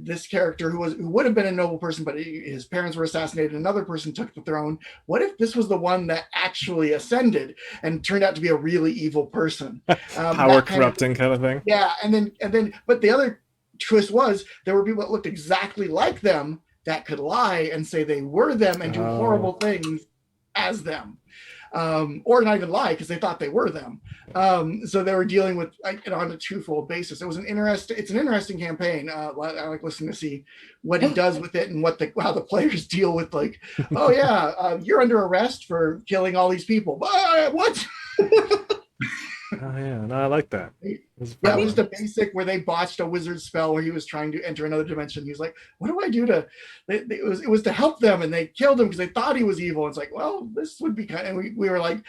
this character who would have been a noble person, but his parents were assassinated, another person took the throne. What if this was the one that actually ascended and turned out to be a really evil person? Power corrupting kind of thing. Yeah, and then, but the other twist was there were people that looked exactly like them that could lie and say they were them and do horrible things as them. Or not even lie because they thought they were them. So they were dealing with on a twofold basis. It's an interesting campaign. I like listening to see what he does with it and how the players deal with you're under arrest for killing all these people. What? No, I like that. It was just a basic where they botched a wizard spell where he was trying to enter another dimension. He was like, what do I do to it was to help them, and they killed him because they thought he was evil. It's this would be kind of, and we were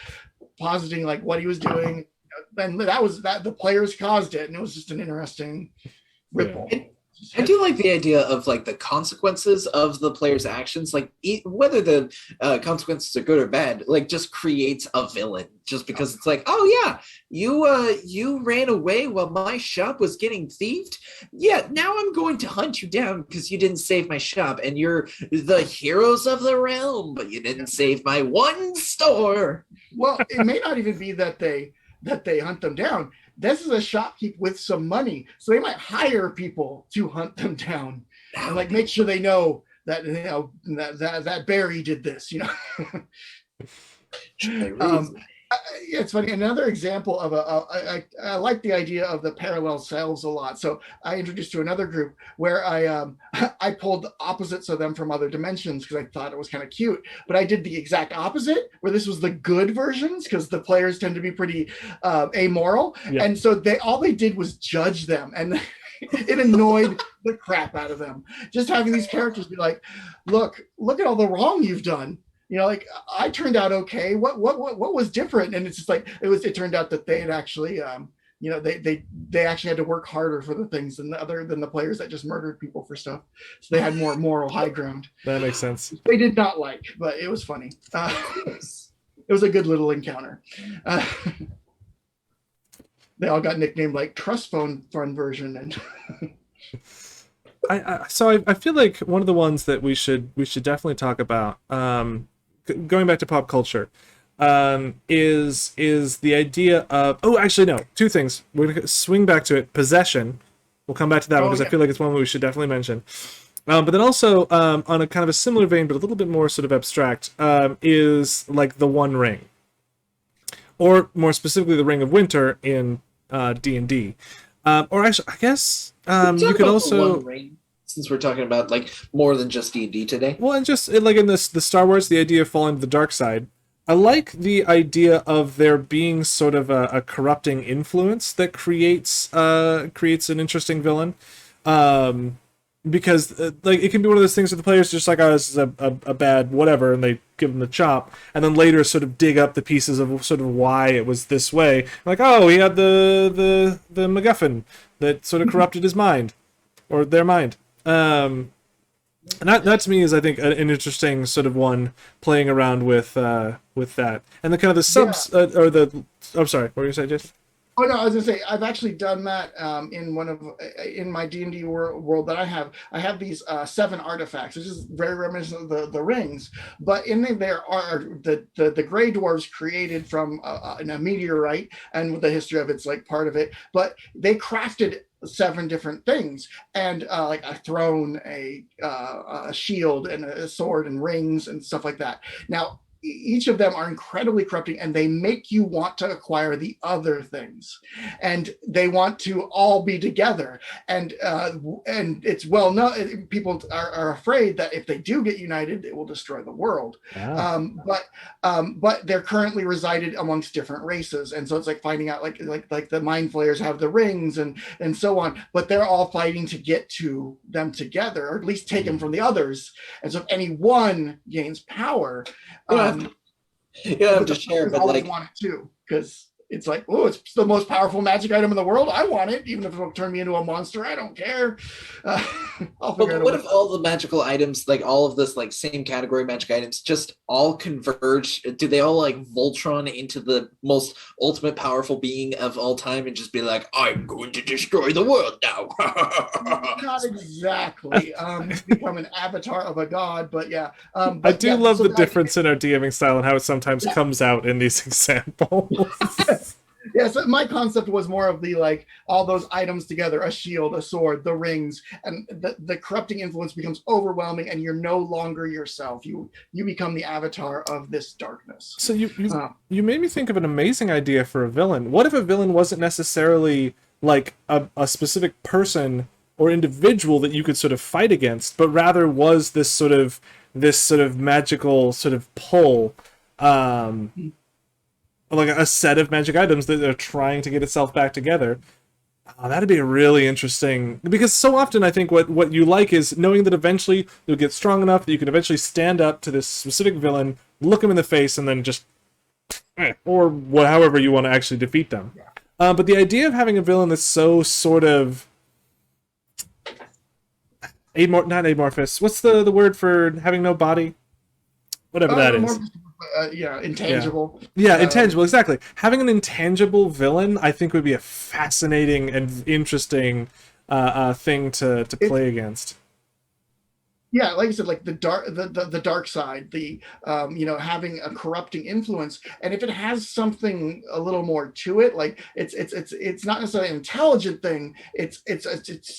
positing what he was doing. Then that was the players caused it, and it was just an interesting ripple. Yeah. I do like the idea of the consequences of the player's actions, whether the consequences are good or bad, just creates a villain just because it's you ran away while my shop was getting thieved. Yeah, now I'm going to hunt you down because you didn't save my shop, and you're the heroes of the realm, but you didn't save my one store. Well, it may not even be that they hunt them down. This is a shopkeep with some money, so they might hire people to hunt them down and make sure they know that that Barry did this. It's funny. Another example of I like the idea of the parallel selves a lot. So I introduced to another group where I pulled opposites of them from other dimensions because I thought it was kind of cute. But I did the exact opposite, where this was the good versions, because the players tend to be pretty amoral, and so all they did was judge them, and it annoyed the crap out of them. Just having these characters be look at all the wrong you've done. I turned out okay. What was different? And it's just it turned out that they had actually, they actually had to work harder for the things than the players that just murdered people for stuff. So they had more moral high ground. That makes sense. They did not but it was funny. It was a good little encounter. They all got nicknamed Trust Fund version and. I feel like one of the ones that we should definitely talk about, going back to pop culture, is the idea of two things. We're gonna swing back to it. Possession. We'll come back to that one because I feel like it's one we should definitely mention. But then also on a kind of a similar vein, but a little bit more sort of abstract, is the One Ring, or more specifically the Ring of Winter in D&D. Or actually, I guess Talk you could about the also. One Ring, since we're talking about like more than just D&D today. Well, and just like in this the Star Wars, the idea of falling to the dark side. I like the idea of there being sort of a corrupting influence that creates an interesting villain, um, because like it can be one of those things where the players just like, oh, this is a bad whatever, and they give them the chop, and then later sort of dig up the pieces of sort of why it was this way. Like, oh, he had the MacGuffin that sort of corrupted his mind or their mind. And that to me is, I think, an interesting sort of one, playing around with that, and the kind of the subs or the. I'm sorry, what were you saying, Jason? Oh no, I was gonna say I've actually done that in my D&D world that I have. I have these 7 artifacts, which is very reminiscent of the rings. But there are the gray dwarves created from a meteorite, and with the history of it's like part of it. But they crafted 7 different things, and like a throne, a shield, and a sword, and rings, and stuff like that. Now, each of them are incredibly corrupting, and they make you want to acquire the other things, and they want to all be together. And it's well known, people are afraid that if they do get united, it will destroy the world. Ah. But they're currently resided amongst different races, and so it's like finding out, like the mind flayers have the rings, and so on, but they're all fighting to get to them together, or at least take them from the others. And so if any one gains power, have to share, but always like, want it too, because it's like, oh, it's the most powerful magic item in the world. I want it, even if it'll turn me into a monster. I don't care. I'll figure but out what if all the magical items, like all of this, like same category magic items, just all converge? Do they all like Voltron into the most ultimate powerful being of all time and just be like, I'm going to destroy the world now? Not exactly. Become an avatar of a god, but yeah. I do love the difference in our DMing style and how it sometimes comes out in these examples. Yeah, so my concept was more of the like all those items together: a shield, a sword, the rings, and the corrupting influence becomes overwhelming, and you're no longer yourself. You become the avatar of this darkness. So you made me think of an amazing idea for a villain. What if a villain wasn't necessarily like a specific person or individual that you could sort of fight against, but rather was this sort of magical sort of pull, like a set of magic items that are trying to get itself back together. That'd be really interesting, because so often I think what you like is knowing that eventually you'll get strong enough that you can eventually stand up to this specific villain, look him in the face, and then just or however you want to actually defeat them. But the idea of having a villain that's so sort of not amorphous. What's the word for having no body? Whatever that is. Intangible. Yeah, intangible, exactly. Having an intangible villain, I think, would be a fascinating and interesting thing to play against. Yeah, like I said, like the dark side, having a corrupting influence, and if it has something a little more to it, like it's not necessarily an intelligent thing. It's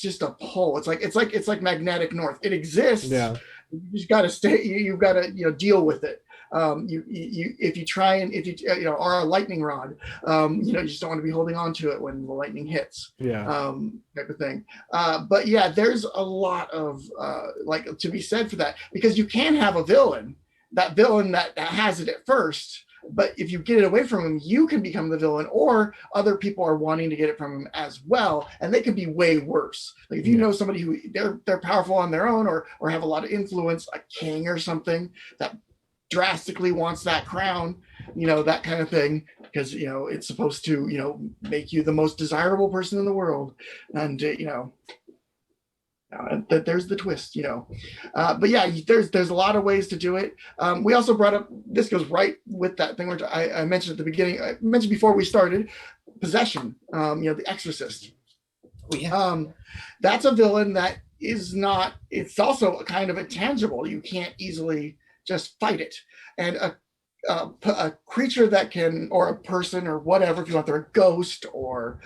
just a pull. It's like magnetic north. It exists. Yeah. You just got to stay. You've got to deal with it. If you try and or a lightning rod, you just don't want to be holding on to it when the lightning hits. Yeah. Type of thing. But yeah, there's a lot of to be said for that, because you can have a villain that has it at first, but if you get it away from him, you can become the villain, or other people are wanting to get it from him as well, and they can be way worse. Like if you know somebody who they're powerful on their own, or have a lot of influence, a king or something that drastically wants that crown, that kind of thing, because it's supposed to make you the most desirable person in the world, and there's the twist, but yeah, there's a lot of ways to do it. We also brought up, this goes right with that thing which I mentioned at the beginning, I mentioned before we started, possession. The Exorcist. Oh, yeah. That's a villain that is not, it's also kind of intangible. You can't easily just fight it. And a creature that can, or a person or whatever, if you want, they're a ghost or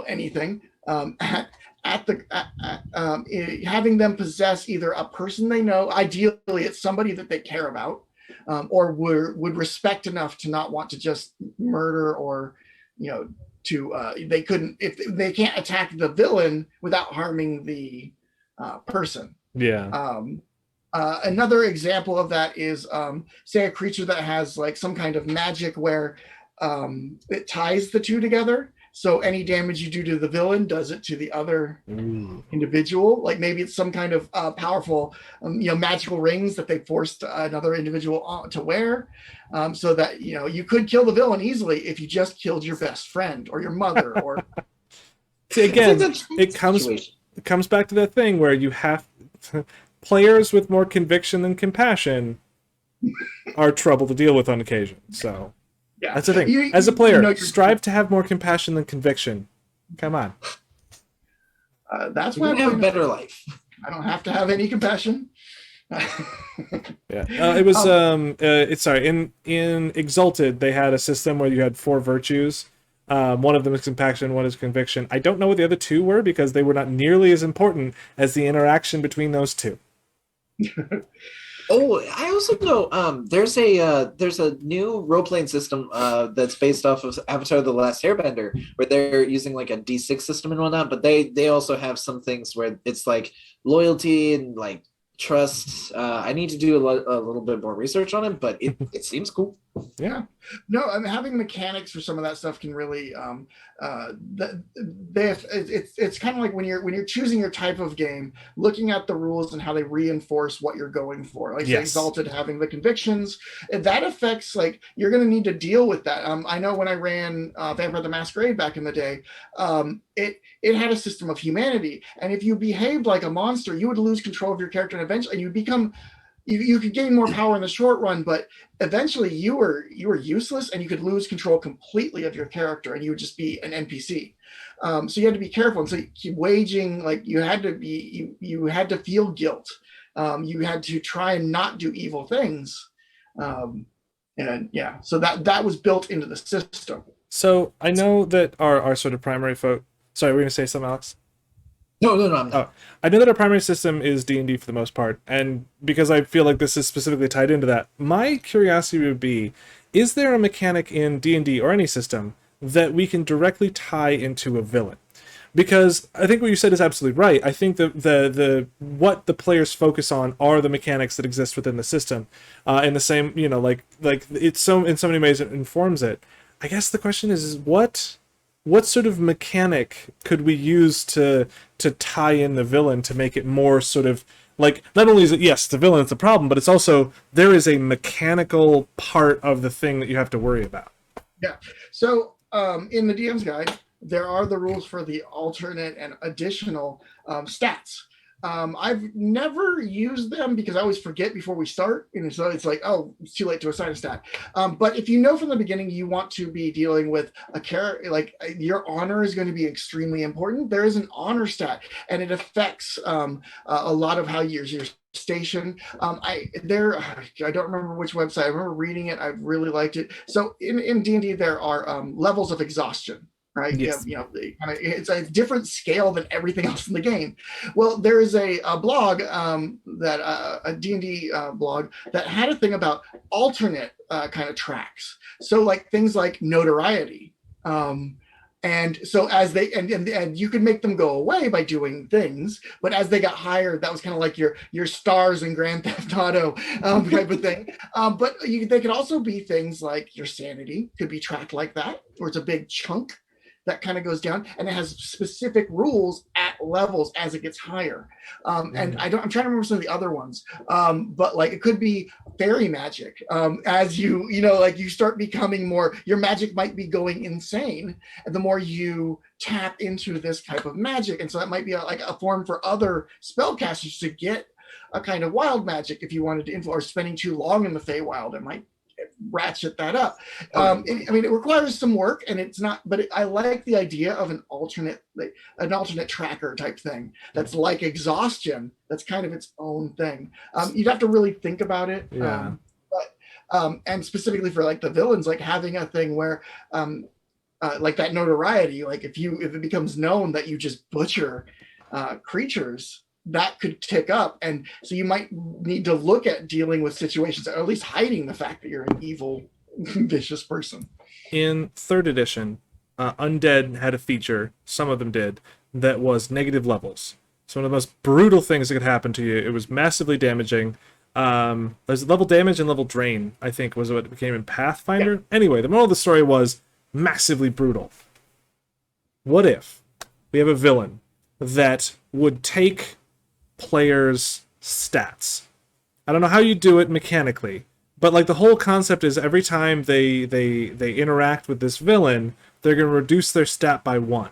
anything, having them possess either a person they know, ideally it's somebody that they care about, or would respect enough to not want to just murder or they couldn't, if they can't attack the villain without harming the person. Yeah. Another example of that is, say, a creature that has like some kind of magic where it ties the two together. So any damage you do to the villain does it to the other individual. Like maybe it's some kind of powerful, magical rings that they forced another individual to wear, so that you could kill the villain easily if you just killed your best friend or your mother. Or See, again, it comes back to that thing where you have players with more conviction than compassion are trouble to deal with on occasion. So. Yeah. That's the thing. As a player, strive to have more compassion than conviction. Come on. That's why I have a better life. I don't have to have any compassion. Yeah. It was in Exalted they had a system where you had 4 virtues. One of them is compassion, one is conviction. I don't know what the other 2 were because they were not nearly as important as the interaction between those 2. Oh, I also know there's a new role-playing system that's based off of Avatar: The Last Airbender, where they're using like a D6 system and whatnot, but they also have some things where it's like loyalty and like trust. I need to do a little bit more research on it, but it seems cool. Yeah. No, I mean, having mechanics for some of that stuff can really it's kind of like when you're choosing your type of game, looking at the rules and how they reinforce what you're going for. Like Exalted having the convictions, that affects, like, you're going to need to deal with that. I know when I ran Vampire the Masquerade back in the day, it had a system of humanity, and if you behaved like a monster, you would lose control of your character, and eventually you become you could gain more power in the short run, but eventually you were useless, and you could lose control completely of your character, and you would just be an NPC. So you had to be careful, and so waging, like, you had to feel guilt. You had to try and not do evil things, and yeah, so that was built into the system. So I know that our sort of primary Sorry, we're going to say something, Alex? No, I'm not. Oh, I know that our primary system is D&D for the most part, and because I feel like this is specifically tied into that, my curiosity would be, is there a mechanic in D&D or any system that we can directly tie into a villain? Because I think what you said is absolutely right. I think the what the players focus on are the mechanics that exist within the system, in the same, like it's so in so many ways it informs it. I guess the question is what sort of mechanic could we use to tie in the villain to make it more sort of like, not only is it, yes, the villain is the problem, but it's also, there is a mechanical part of the thing that you have to worry about. Yeah. So in the DM's guide, there are the rules for the alternate and additional stats. I've never used them because I always forget before we start, and so it's like, oh, it's too late to assign a stat. But if you know from the beginning you want to be dealing with a character, like, your honor is going to be extremely important, there is an honor stat, and it affects a lot of how your station. I don't remember which website. I remember reading it. I really liked it. So in D&D there are levels of exhaustion. Right. Yes. It's a different scale than everything else in the game. Well, there is a blog a D&D blog that had a thing about alternate kind of tracks. So like things like notoriety. And so as they and you could make them go away by doing things, but as they got higher, that was kind of like your stars in Grand Theft Auto type of thing. But they could also be things like your sanity could be tracked like that, or it's a big chunk that kind of goes down, and it has specific rules at levels as it gets higher. And I'm trying to remember some of the other ones, but like it could be fairy magic. As you start becoming more, your magic might be going insane, and the more you tap into this type of magic, and so that might be like a form for other spellcasters to get a kind of wild magic. If you wanted to influence, or spending too long in the Feywild, it might ratchet that up. It requires some work, and it's not, but I like the idea of an alternate tracker type thing that's like exhaustion, that's kind of its own thing. You'd have to really think about it. Yeah. And specifically for like the villains, like having a thing where like that notoriety, like if it becomes known that you just butcher creatures, that could tick up, and so you might need to look at dealing with situations, or at least hiding the fact that you're an evil, vicious person. In 3rd edition, Undead had a feature, some of them did, that was negative levels. So one of the most brutal things that could happen to you. It was massively damaging. There's level damage and level drain, I think, was what it became in Pathfinder. Yeah. Anyway, the moral of the story was massively brutal. What if we have a villain that would take players' stats? I don't know how you do it mechanically, but like the whole concept is every time they interact with this villain, they're going to reduce their stat by 1.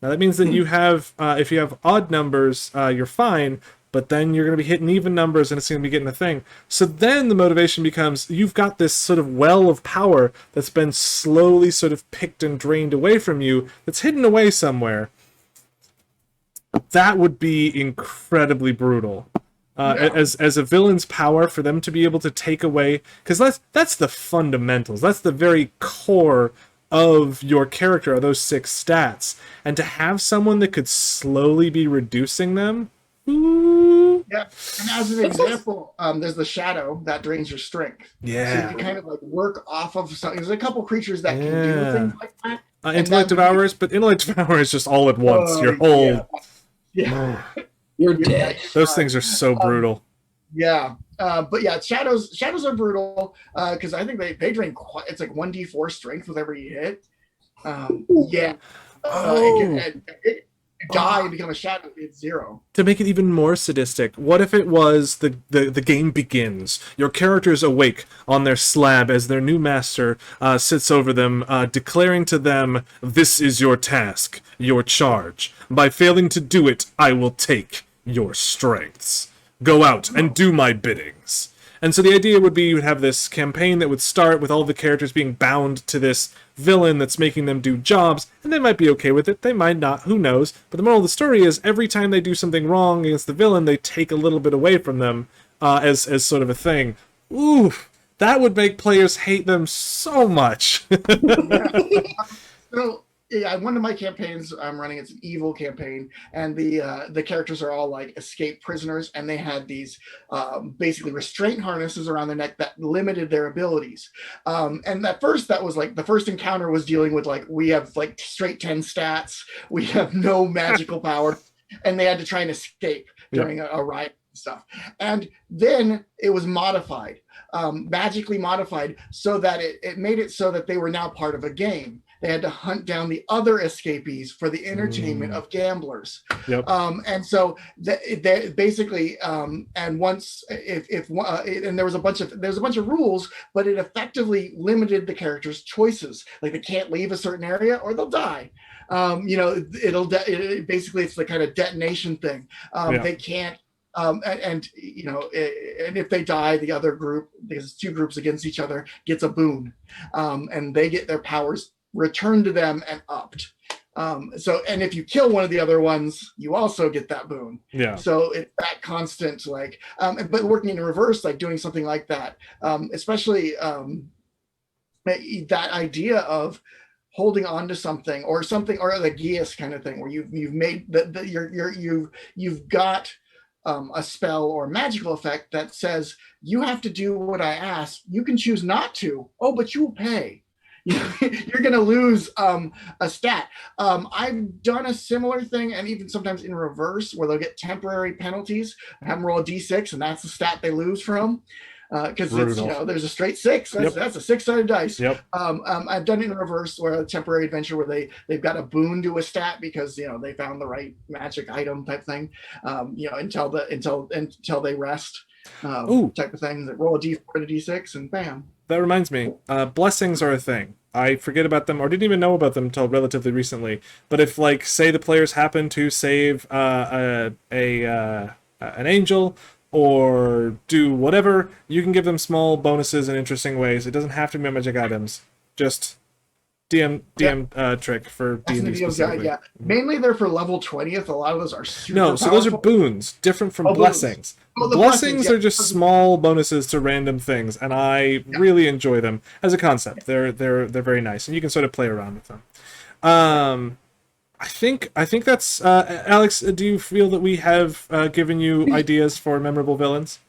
Now that means that you have, if you have odd numbers, you're fine, but then you're going to be hitting even numbers and it's going to be getting a thing. So then the motivation becomes, you've got this sort of well of power that's been slowly sort of picked and drained away from you, that's hidden away somewhere. That would be incredibly brutal. As a villain's power, for them to be able to take away, because that's the fundamentals, that's the very core of your character, are those 6 stats, and to have someone that could slowly be reducing them. Ooh. Yeah, and as an example, there's the shadow that drains your strength. Yeah. So you can kind of like work off of something. There's a couple creatures that can do things like that. Intellect Devourers, but Intellect Devour is just all at once. Your whole... Yeah. You're dead. Those things are so brutal. Yeah. But yeah, shadows are brutal because I think they drain it's like 1d4 strength with every hit. Yeah. Die and become a shadow, it's 0. To make it even more sadistic, what if it was the game begins, your characters awake on their slab as their new master sits over them, declaring to them, "This is your task, your charge. By failing to do it, I will take your strengths. Go out and do my biddings." And so the idea would be you would have this campaign that would start with all the characters being bound to this villain that's making them do jobs, and they might be okay with it, they might not, who knows. But the moral of the story is every time they do something wrong against the villain, they take a little bit away from them as sort of a thing. Ooh, that would make players hate them so much. So yeah, one of my campaigns I'm running, it's an evil campaign, and the characters are all like escaped prisoners, and they had these basically restraint harnesses around their neck that limited their abilities. And at first, that was like the first encounter was dealing with like, we have like straight 10 stats, we have no magical power, and they had to try and escape during a riot and stuff. And then it was modified, magically modified, so that it made it so that they were now part of a game. They had to hunt down the other escapees for the entertainment of gamblers. Yep. And so they basically, and once and there's a bunch of rules, but it effectively limited the characters' choices. Like they can't leave a certain area or they'll die. Basically it's the kind of detonation thing. They can't. And if they die, the other group, because it's 2 groups against each other, gets a boon, and they get their powers returned to them and upped. And if you kill one of the other ones, you also get that boon. Yeah. So it's that constant, like, but working in reverse, like doing something like that, especially that idea of holding on to something or the Geas kind of thing, where you've made you've got a spell or magical effect that says you have to do what I ask. You can choose not to. Oh, but you will pay. You're going to lose a stat. I've done a similar thing, and even sometimes in reverse, where they'll get temporary penalties. Have them roll a d6, and that's the stat they lose from. Because it's there's a straight 6. That's a 6-sided dice. Yep. I've done it in reverse, where a temporary adventure where they've got a boon to a stat because they found the right magic item type thing. Until they rest. Type of thing. That roll a d4 and a d6, and bam. That reminds me, blessings are a thing. I forget about them, or didn't even know about them until relatively recently. But if, like, say the players happen to save an angel or do whatever, you can give them small bonuses in interesting ways. It doesn't have to be magic items. Just DM trick for D&D specifically. Yeah, mainly they're for level 20th. A lot of those are super No, so powerful. those are boons, different from blessings. The blessings are just small bonuses to random things, and I really enjoy them as a concept. They're very nice, and you can sort of play around with them. I think that's Alex. Do you feel that we have given you ideas for memorable villains?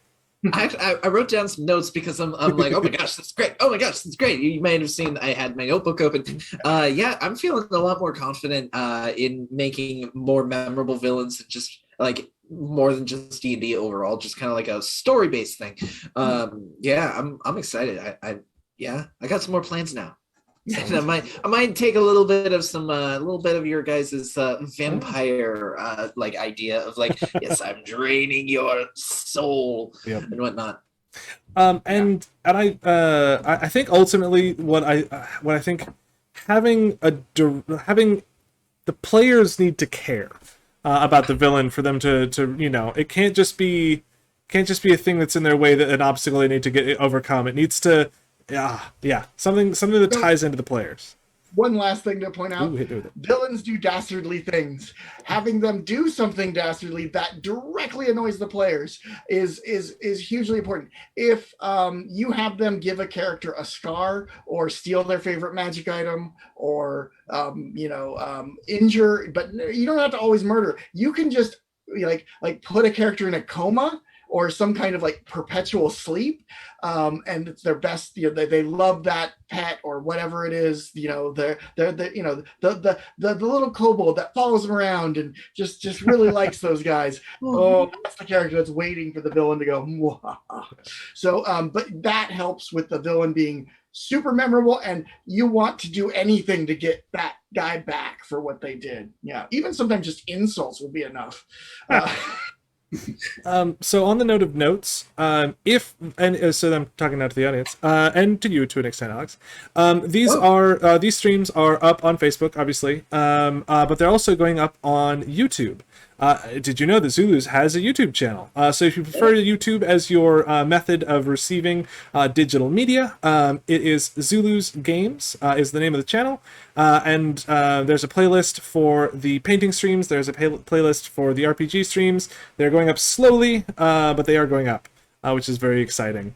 I wrote down some notes because I'm like, oh my gosh, that's great. Oh my gosh, that's great. You might have seen I had my notebook open. Yeah, I'm feeling a lot more confident in making more memorable villains and just like more than just D&D overall, just kind of like a story-based thing. Yeah, I'm excited. I got some more plans now. And I might take a little bit of your guys' vampire like idea of like, yes, I'm draining your soul and whatnot. And I think ultimately what I think having having the players need to care about the villain for them to it can't just be a thing that's in their way, that an obstacle they need to get overcome. It needs to something that ties into the players. One last thing to point out: villains do dastardly things. Having them do something dastardly that directly annoys the players is hugely important. If you have them give a character a scar, or steal their favorite magic item, or injure, but you don't have to always murder. You can just like put a character in a coma or some kind of like perpetual sleep, and it's their best. They love that pet or whatever it is. They're the little kobold that follows them around and just really likes those guys. Oh, that's the character that's waiting for the villain to go. Mwah. So, but that helps with the villain being super memorable, and you want to do anything to get that guy back for what they did. Yeah, even sometimes just insults will be enough. So on the note of notes, so I'm talking now to the audience, and to you to an extent, Alex. These streams are up on Facebook, obviously, but they're also going up on YouTube. Did you know that Zulu's has a YouTube channel? So if you prefer YouTube as your method of receiving digital media, it is Zulu's Games is the name of the channel. And there's a playlist for the painting streams. There's a playlist for the RPG streams. They're going up slowly, but they are going up, which is very exciting.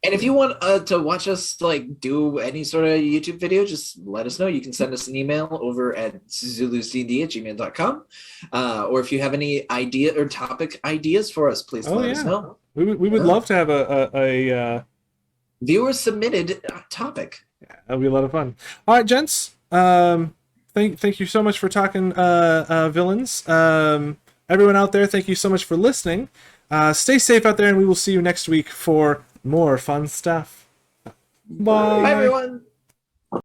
And if you want to watch us like do any sort of YouTube video, just let us know. You can send us an email over at zulusd@gmail.com. Or if you have any idea or topic ideas for us, please let us know. We would love to have a viewer submitted topic. Yeah, that'll be a lot of fun. All right, gents. Thank you so much for talking villains. Everyone out there, thank you so much for listening. Stay safe out there, and we will see you next week for more fun stuff. Bye. Bye, everyone.